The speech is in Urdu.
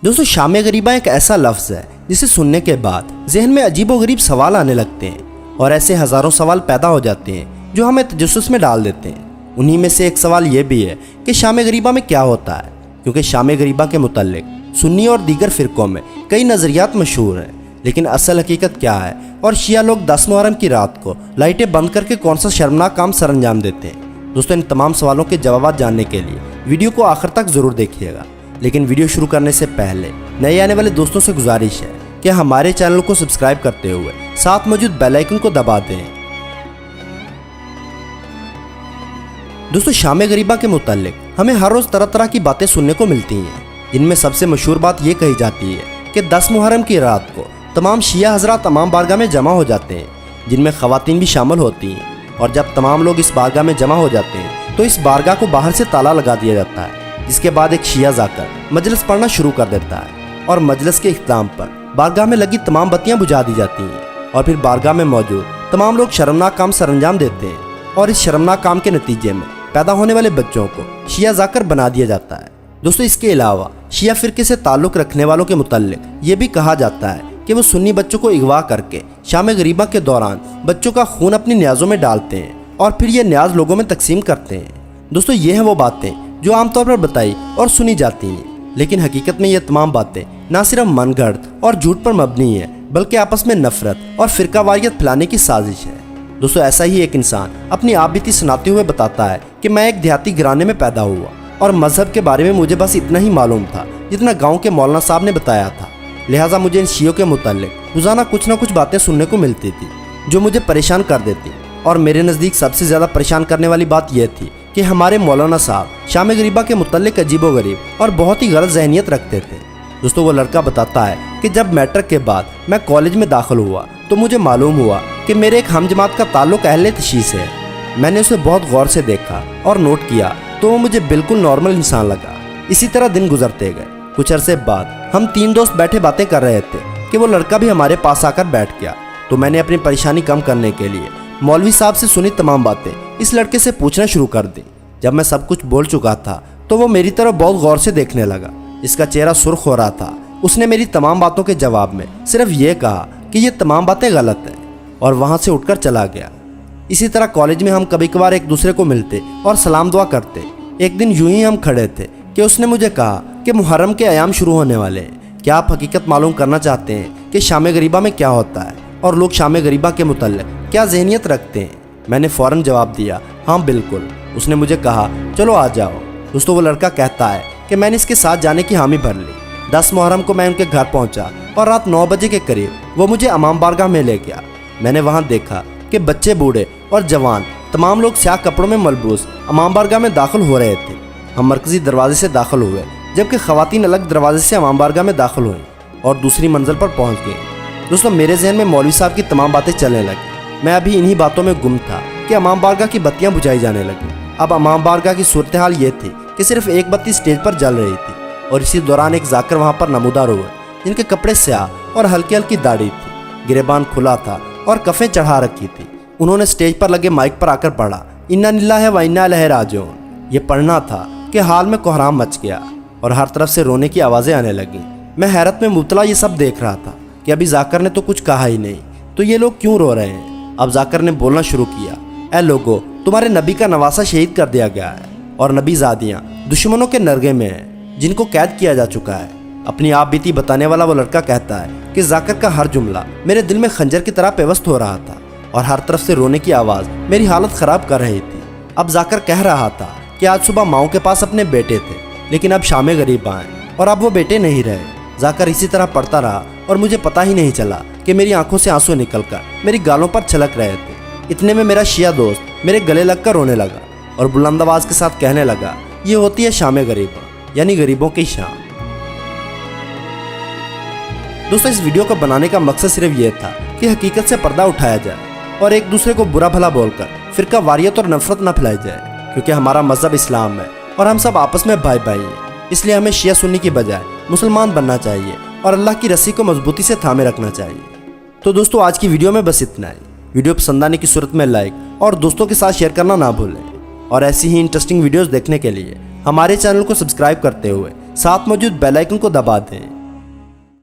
دوستو شام غریبہ ایک ایسا لفظ ہے جسے سننے کے بعد ذہن میں عجیب و غریب سوال آنے لگتے ہیں اور ایسے ہزاروں سوال پیدا ہو جاتے ہیں جو ہمیں تجسس میں ڈال دیتے ہیں۔ انہی میں سے ایک سوال یہ بھی ہے کہ شام غریبہ میں کیا ہوتا ہے، کیونکہ شام غریبہ کے متعلق سنی اور دیگر فرقوں میں کئی نظریات مشہور ہیں، لیکن اصل حقیقت کیا ہے اور شیعہ لوگ 10 محرم کی رات کو لائٹیں بند کر کے کون سا شرمناک کام سر انجام دیتے ہیں؟ دوستو ان تمام سوالوں کے جوابات جاننے کے لیے ویڈیو کو آخر تک ضرور دیکھیے گا، لیکن ویڈیو شروع کرنے سے پہلے نئے آنے والے دوستوں سے گزارش ہے کہ ہمارے چینل کو سبسکرائب کرتے ہوئے ساتھ موجود بیل آئیکن کو دبا دیں۔ دوستو شام غریبہ کے متعلق ہمیں ہر روز طرح طرح کی باتیں سننے کو ملتی ہیں، جن میں سب سے مشہور بات یہ کہی جاتی ہے کہ 10 محرم کی رات کو تمام شیعہ حضرات امام بارگاہ میں جمع ہو جاتے ہیں، جن میں خواتین بھی شامل ہوتی ہیں، اور جب تمام لوگ اس بارگاہ میں جمع ہو جاتے ہیں تو اس بارگاہ کو باہر سے تالا لگا دیا جاتا ہے، جس کے بعد ایک شیعہ جا کر مجلس پڑھنا شروع کر دیتا ہے، اور مجلس کے اختتام پر بارگاہ میں لگی تمام بتیاں بجھا دی جاتی ہیں، اور پھر بارگاہ میں موجود تمام لوگ شرمناک کام سر انجام دیتے ہیں، اور اس شرمناک کام کے نتیجے میں پیدا ہونے والے بچوں کو شیعہ ذاکر بنا دیا جاتا ہے۔ دوستو اس کے علاوہ شیعہ فرقے سے تعلق رکھنے والوں کے متعلق یہ بھی کہا جاتا ہے کہ وہ سنی بچوں کو اغوا کر کے شام غریبہ کے دوران بچوں کا خون اپنی نیازوں میں ڈالتے ہیں اور پھر یہ نیاز لوگوں میں تقسیم کرتے ہیں۔ دوستو یہ ہیں وہ باتیں جو عام طور پر بتائی اور سنی جاتی ہیں، لیکن حقیقت میں یہ تمام باتیں نہ صرف من گھڑت اور جھوٹ پر مبنی ہیں بلکہ آپس میں نفرت اور فرقہ واریت پھیلانے کی سازش ہے۔ دوستو ایسا ہی ایک انسان اپنی آپ بیتی سناتے ہوئے بتاتا ہے کہ میں ایک دیہاتی گھرانے میں پیدا ہوا اور مذہب کے بارے میں مجھے بس اتنا ہی معلوم تھا جتنا گاؤں کے مولانا صاحب نے بتایا تھا، لہٰذا مجھے ان شیعوں کے متعلق روزانہ کچھ نہ کچھ باتیں سننے کو ملتی تھی جو مجھے پریشان کر دیتی، اور میرے نزدیک سب سے زیادہ پریشان کرنے والی بات یہ تھی کہ ہمارے مولانا صاحب شام غریبہ کے متعلق عجیب و غریب اور بہت ہی غلط ذہنیت رکھتے تھے۔ دوستو وہ لڑکا بتاتا ہے کہ جب میٹرک کے بعد میں کالج میں داخل ہوا تو مجھے معلوم ہوا کہ میرے ایک ہم جماعت کا تعلق اہل تشیع سے ہے۔ میں نے اسے بہت غور سے دیکھا اور نوٹ کیا تو وہ مجھے بالکل نارمل انسان لگا۔ اسی طرح دن گزرتے گئے، کچھ عرصے بعد ہم 3 دوست بیٹھے باتیں کر رہے تھے کہ وہ لڑکا بھی ہمارے پاس آ کر بیٹھ گیا، تو میں نے اپنی پریشانی کم کرنے کے لیے مولوی صاحب سے سنی تمام باتیں اس لڑکے سے پوچھنا شروع کر دی۔ جب میں سب کچھ بول چکا تھا تو وہ میری طرف بہت غور سے دیکھنے لگا، اس کا چہرہ سرخ ہو رہا تھا۔ اس نے میری تمام باتوں کے جواب میں صرف یہ کہا کہ یہ تمام باتیں غلط ہیں، اور وہاں سے اٹھ کر چلا گیا۔ اسی طرح کالج میں ہم کبھی کبھار ایک دوسرے کو ملتے اور سلام دعا کرتے۔ ایک دن یوں ہی ہم کھڑے تھے کہ اس نے مجھے کہا کہ محرم کے ایام شروع ہونے والے ہیں، کیا آپ حقیقت معلوم کرنا چاہتے ہیں کہ شام غریبہ میں کیا ہوتا ہے اور لوگ شام غریبہ کے متعلق کیا ذہنیت رکھتے ہیں؟ میں نے فوراً جواب دیا، ہاں بالکل۔ اس نے مجھے کہا چلو آ جاؤ۔ دوستو وہ لڑکا کہتا ہے کہ میں نے اس کے ساتھ جانے کی حامی بھر لی۔ 10 محرم کو میں ان کے گھر پہنچا اور رات 9 بجے کے قریب وہ مجھے امام بارگاہ میں لے گیا۔ میں نے وہاں دیکھا کہ بچے، بوڑھے اور جوان تمام لوگ سیاہ کپڑوں میں ملبوس امام بارگاہ میں داخل ہو رہے تھے۔ ہم مرکزی دروازے سے داخل ہوئے، جبکہ خواتین الگ دروازے سے امام بارگاہ میں داخل ہوئیں اور دوسری منزل پر پہنچ گئیں۔ دوستو میرے ذہن میں مولوی صاحب کی تمام باتیں چلنے لگیں۔ میں ابھی انہی باتوں میں گم تھا کہ امام بارگاہ کی بتیاں بجھائی جانے لگیں۔ اب امام بارگاہ کی صورتحال یہ تھی کہ صرف ایک بتی اسٹیج پر جل رہی تھی، اور اسی دوران ایک ذاکر وہاں پر نمودار ہوئے جن کے کپڑے سیاہ اور ہلکی ہلکی داڑھی تھی، گریبان کھلا تھا اور کفیں چڑھا رکھی تھی۔ انہوں نے اسٹیج پر لگے مائک پر آ کر پڑھا، انا للہ و انا الیہ راجعون۔ یہ پڑھنا تھا کہ حال میں کوہرام مچ گیا اور ہر طرف سے رونے کی آوازیں آنے لگیں۔ میں حیرت میں مبتلا یہ سب دیکھ رہا تھا کہ ابھی ذاکر نے تو کچھ کہا ہی نہیں، تو یہ لوگ کیوں رو رہے ہیں؟ اب ذاکر نے بولنا شروع کیا، اے لوگو، تمہارے نبی کا نواسہ شہید کر دیا گیا ہے، اور نبی زادیاں دشمنوں کے نرغے میں ہیں جن کو قید کیا جا چکا ہے۔ اپنی آپ بیتی بتانے والا وہ لڑکا کہتا ہے کہ ذاکر کا ہر جملہ میرے دل میں خنجر کی طرح پیوست ہو رہا تھا، اور ہر طرف سے رونے کی آواز میری حالت خراب کر رہی تھی۔ اب ذاکر کہہ رہا تھا کہ آج صبح ماؤں کے پاس اپنے بیٹے تھے، لیکن اب شام غریبہ آئے اور اب وہ بیٹے نہیں رہے۔ ذاکر اسی طرح پڑھتا رہا اور مجھے پتہ ہی نہیں چلا کہ میری آنکھوں سے آنسو نکل کر میری گالوں پر چھلک رہے تھے۔ اتنے میں میرا شیعہ دوست میرے گلے لگ کر رونے لگا اور بلند آواز کے ساتھ کہنے لگا، یہ ہوتی ہے شام غریبہ، یعنی غریبوں کی شام۔ دوستو اس ویڈیو کو بنانے کا مقصد صرف یہ تھا کہ حقیقت سے پردہ اٹھایا جائے اور ایک دوسرے کو برا بھلا بول کر فرقہ واریت اور نفرت نہ پھیلائی جائے، کیونکہ ہمارا مذہب اسلام ہے اور ہم سب آپس میں بھائی بھائی ہیں۔ اس لیے ہمیں شیعہ سنی کی بجائے مسلمان بننا چاہیے اور اللہ کی رسی کو مضبوطی سے تھامے رکھنا چاہیے۔ تو دوستو آج کی ویڈیو میں بس اتنا ہی۔ ویڈیو پسند آنے کی صورت میں لائک اور دوستوں کے ساتھ شیئر کرنا نہ بھولیں، اور ایسی ہی انٹرسٹنگ ویڈیوز دیکھنے کے لیے ہمارے چینل کو سبسکرائب کرتے ہوئے ساتھ موجود بیل آئکن کو دبا دیں